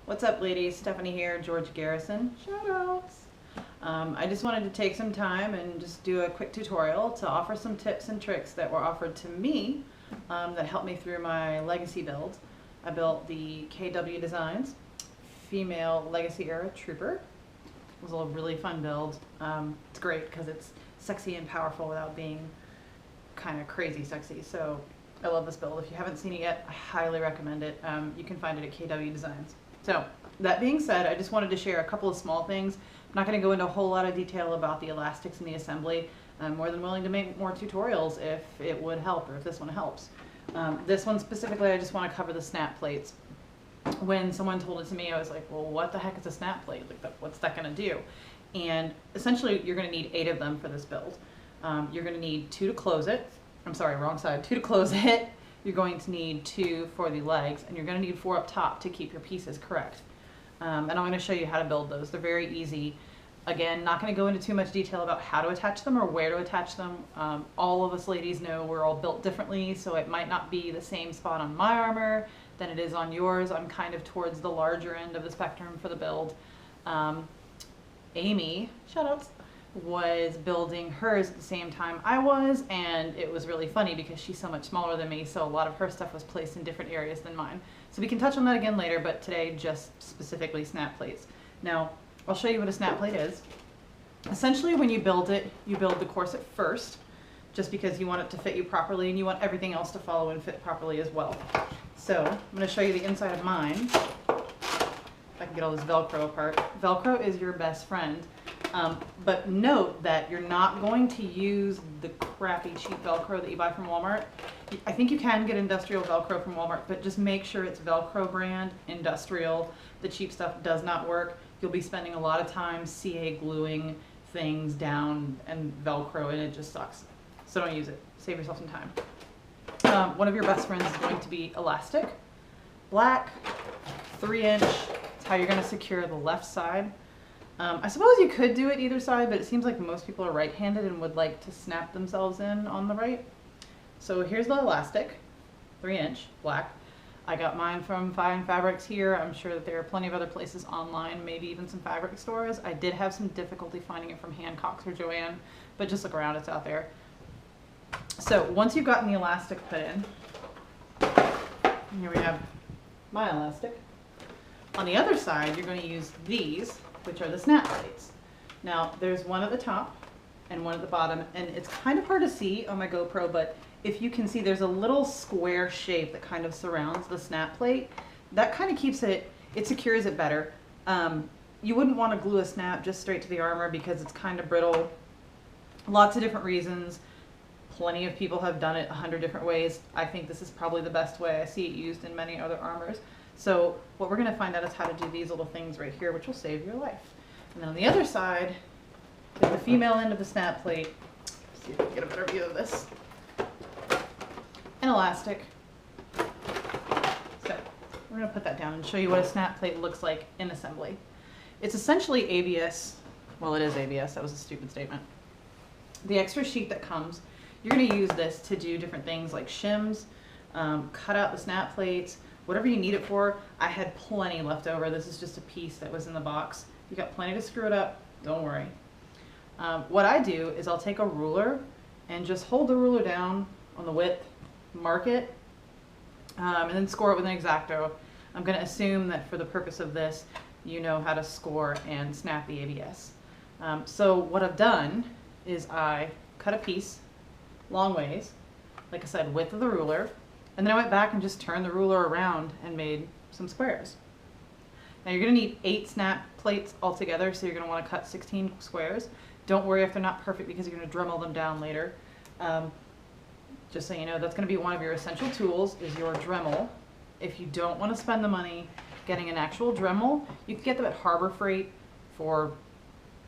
What's up, ladies? Stephanie here, George Garrison. Shoutouts! I just wanted to take some time and just do a quick tutorial to offer some tips and tricks that were offered to me that helped me through my legacy build. I built the KW Designs female legacy era trooper. It was a really fun build. It's great because it's sexy and powerful without being kind of crazy sexy. So I love this build. If you haven't seen it yet, I highly recommend it. You can find it at KW Designs. So that being said, I just wanted to share a couple of small things. I'm not going to go into a whole lot of detail about the elastics and the assembly. I'm more than willing to make more tutorials if it would help or if this one helps. This one specifically, I just want to cover the snap plates. When someone told it to me, I was like, well, what the heck is a snap plate? Like, what's that going to do? And essentially, you're going to need 8 of them for this build. You're going to need 2 to close it. I'm sorry, wrong side. 2 to close it. You're going to need 2 for the legs, and you're going to need 4 up top to keep your pieces correct. And I'm going to show you how to build those. They're very easy. Again, not going to go into too much detail about how to attach them or where to attach them. All of us ladies know we're all built differently, so it might not be the same spot on my armor than it is on yours. I'm kind of towards the larger end of the spectrum for the build. Amy, shoutouts, was building hers at the same time I was, and it was really funny because she's so much smaller than me, so a lot of her stuff was placed in different areas than mine. So we can touch on that again later, but today just specifically snap plates. Now, I'll show you what a snap plate is. Essentially, when you build it, you build the corset first, just because you want it to fit you properly and you want everything else to follow and fit properly as well. So I'm going to show you the inside of mine. If I can get all this Velcro apart. Velcro is your best friend. But note that you're not going to use the crappy cheap Velcro that you buy from Walmart. I think you can get industrial Velcro from Walmart, but just make sure it's Velcro brand, industrial. The cheap stuff does not work. You'll be spending a lot of time CA gluing things down and Velcro, and it just sucks. So don't use it. Save yourself some time. One of your best friends is going to be elastic. Black, 3-inch. It's how you're going to secure the left side. I suppose you could do it either side, but it seems like most people are right-handed and would like to snap themselves in on the right. So here's the elastic, 3-inch, black. I got mine from Fine Fabrics here. I'm sure that there are plenty of other places online, maybe even some fabric stores. I did have some difficulty finding it from Hancock's or Joann, but just look around, it's out there. So once you've gotten the elastic put in, here we have my elastic. On the other side, you're going to use these, which are the snap plates. Now, there's one at the top and one at the bottom, and it's kind of hard to see on my GoPro, but if you can see, there's a little square shape that kind of surrounds the snap plate. That kind of keeps it, it secures it better. You wouldn't want to glue a snap just straight to the armor because it's kind of brittle. Lots of different reasons. Plenty of people have done it 100 different ways. I think this is probably the best way. I see it used in many other armors. So what we're going to find out is how to do these little things right here, which will save your life. And then on the other side is the female end of the snap plate. Let's see if we can get a better view of this. An elastic. So we're going to put that down and show you what a snap plate looks like in assembly. It's essentially ABS. Well, it is ABS. That was a stupid statement. The extra sheet that comes, you're going to use this to do different things like shims, cut out the snap plates, whatever you need it for. I had plenty left over. This is just a piece that was in the box. You got plenty to screw it up, don't worry. What I do is I'll take a ruler and just hold the ruler down on the width, mark it, and then score it with an X-Acto. I'm going to assume that for the purpose of this, you know how to score and snap the ABS. So what I've done is I cut a piece long ways, like I said, width of the ruler, and then I went back and just turned the ruler around and made some squares. Now you're going to need 8 snap plates altogether, so you're going to want to cut 16 squares. Don't worry if they're not perfect because you're going to Dremel them down later. Just so you know, that's going to be one of your essential tools is your Dremel. If you don't want to spend the money getting an actual Dremel, you can get them at Harbor Freight for,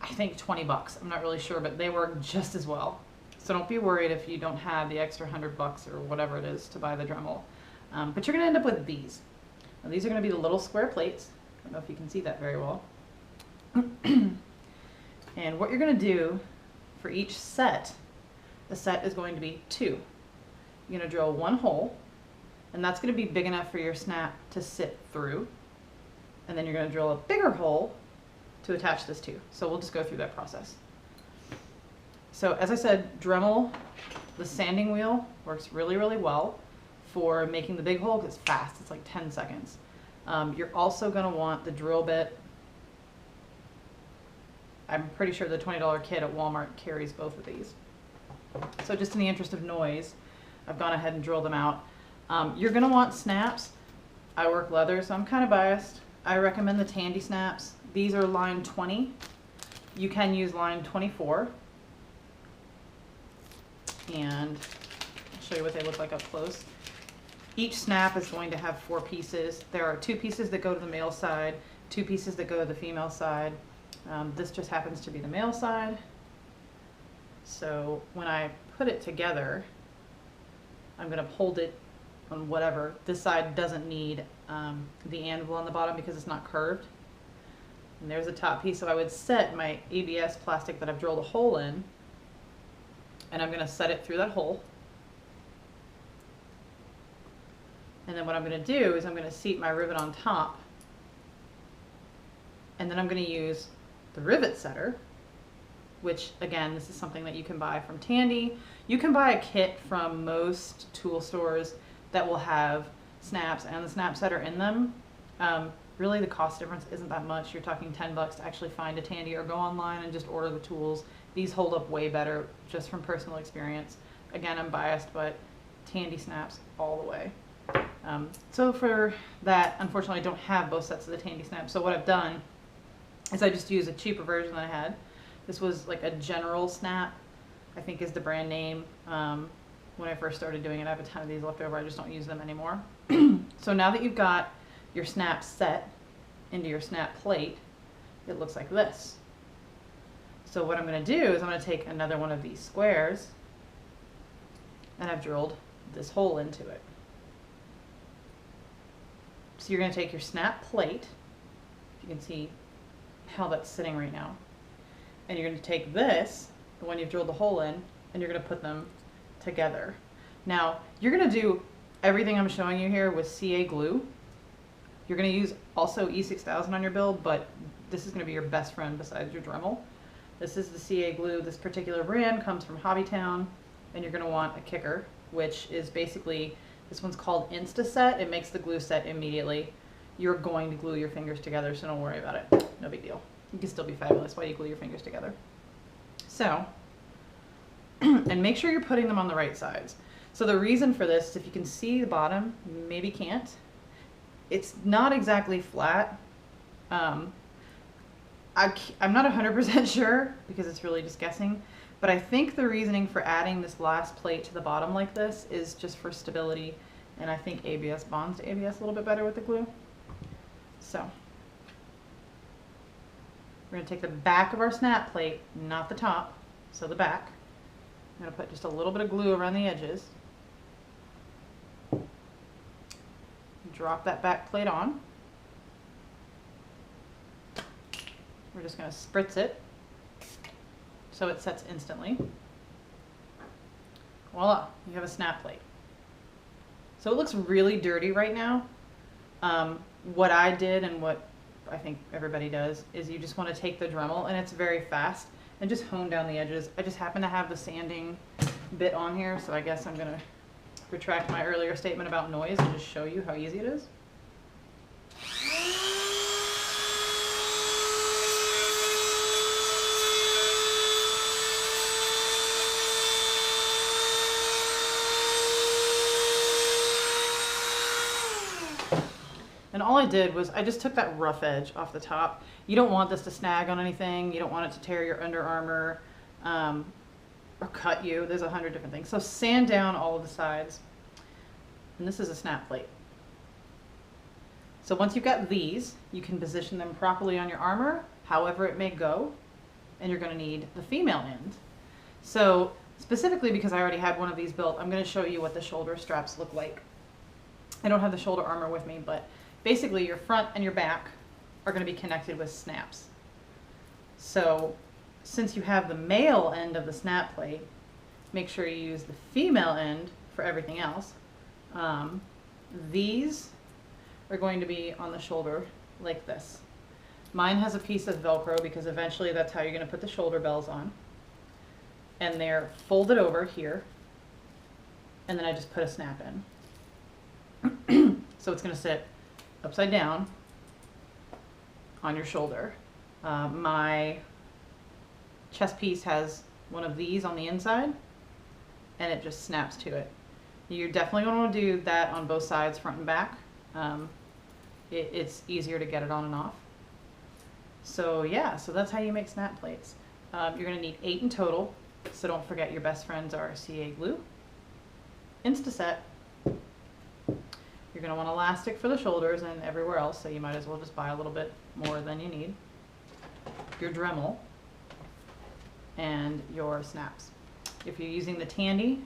I think, 20 bucks. I'm not really sure, but they work just as well. So don't be worried if you don't have the extra 100 bucks or whatever it is to buy the Dremel. But you're going to end up with these. Now, these are going to be the little square plates. I don't know if you can see that very well. And what you're going to do for each set, the set is going to be 2. You're going to drill 1 hole, and that's going to be big enough for your snap to sit through. and then you're going to drill a bigger hole to attach this to. So we'll just go through that process. So as I said, Dremel, the sanding wheel, works really, really well for making the big hole because it's fast. It's like 10 seconds. You're also going to want the drill bit. I'm pretty sure the $20 kit at Walmart carries both of these. So just in the interest of noise, I've gone ahead and drilled them out. You're going to want snaps. I work leather, so I'm kind of biased. I recommend the Tandy snaps. These are line 20. You can use line 24. And I'll show you what they look like up close. Each snap is going to have 4 pieces. There are 2 pieces that go to the male side, 2 pieces that go to the female side. This just happens to be the male side. So when I put it together, I'm going to hold it on whatever. This side doesn't need the anvil on the bottom because it's not curved. And there's the top piece. So I would set my ABS plastic that I've drilled a hole in, and I'm going to set it through that hole. And then what I'm going to do is I'm going to seat my rivet on top, and then I'm going to use the Rivet Setter, which again, this is something that you can buy from Tandy. You can buy a kit from most tool stores that will have snaps and the snap setter in them. Really the cost difference isn't that much. You're talking 10 bucks to actually find a Tandy, or go online and just order the tools. These hold up way better just from personal experience. Again, I'm biased, but Tandy snaps all the way. So for that, unfortunately I don't have both sets of the Tandy snaps. So what I've done is I just used a cheaper version that I had. This was like a General Snap, I think is the brand name. When I first started doing it, I have a ton of these left over. I just don't use them anymore. So now that you've got your snap set into your snap plate, it looks like this. So what I'm going to do is I'm going to take another one of these squares, and I've drilled this hole into it. So you're going to take your snap plate, if you can see how that's sitting right now, and you're going to take this, the one you've drilled the hole in, and you're going to put them together. Now, you're going to do everything I'm showing you here with CA glue. You're going to use also E6000 on your build, but this is going to be your best friend besides your Dremel. This is the CA glue. This particular brand comes from Hobbytown, and you're going to want a kicker, which is basically, this one's called Insta-Set. It makes the glue set immediately. You're going to glue your fingers together, so don't worry about it. No big deal. You can still be fabulous while you glue your fingers together. So, and make sure you're putting them on the right sides. So the reason for this, if you can see the bottom, maybe can't, it's not exactly flat. I'm not 100% sure because it's really just guessing, but I think the reasoning for adding this last plate to the bottom like this is just for stability, and I think ABS bonds to ABS a little bit better with the glue. So we're going to take the back of our snap plate, not the top, so the back. I'm going to put just a little bit of glue around the edges. Drop that back plate on. We're just going to spritz it so it sets instantly. Voila, you have a snap plate. So it looks really dirty right now. What I did, and what I think everybody does, is you just want to take the Dremel, and it's very fast, and just hone down the edges. I just happen to have the sanding bit on here, so I guess I'm going to retract my earlier statement about noise and just show you how easy it is. And all I did was I just took that rough edge off the top. You don't want this to snag on anything. You don't want it to tear your Under Armour or cut you. There's 100 different things. So sand down all of the sides. And this is a snap plate. So once you've got these, you can position them properly on your armor, however it may go. And you're going to need the female end. So specifically because I already had one of these built, I'm going to show you what the shoulder straps look like. I don't have the shoulder armor with me, but basically your front and your back are going to be connected with snaps. So since you have the male end of the snap plate, make sure you use the female end for everything else. These are going to be on the shoulder like this. Mine has a piece of Velcro because eventually that's how you're going to put the shoulder bells on. And they're folded over here. And then I just put a snap in. So it's going to sit upside down on your shoulder. My chest piece has one of these on the inside, and it just snaps to it. You're definitely going to want to do that on both sides, front and back. It's easier to get it on and off. So yeah, so that's how you make snap plates. You're going to need 8 in total, so don't forget your best friends are CA glue, Instaset. You're going to want elastic for the shoulders and everywhere else, so you might as well just buy a little bit more than you need. Your Dremel and your snaps. If you're using the Tandy,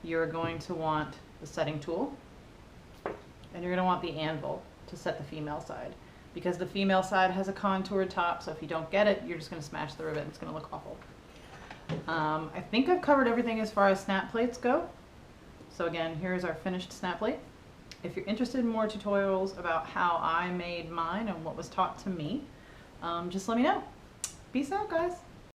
you're going to want the setting tool, and you're going to want the anvil to set the female side, because the female side has a contoured top, so if you don't get it, you're just going to smash the rivet and it's going to look awful. I think I've covered everything as far as snap plates go. So again, here's our finished snap plate. If you're interested in more tutorials about how I made mine and what was taught to me, just let me know. Peace out, guys.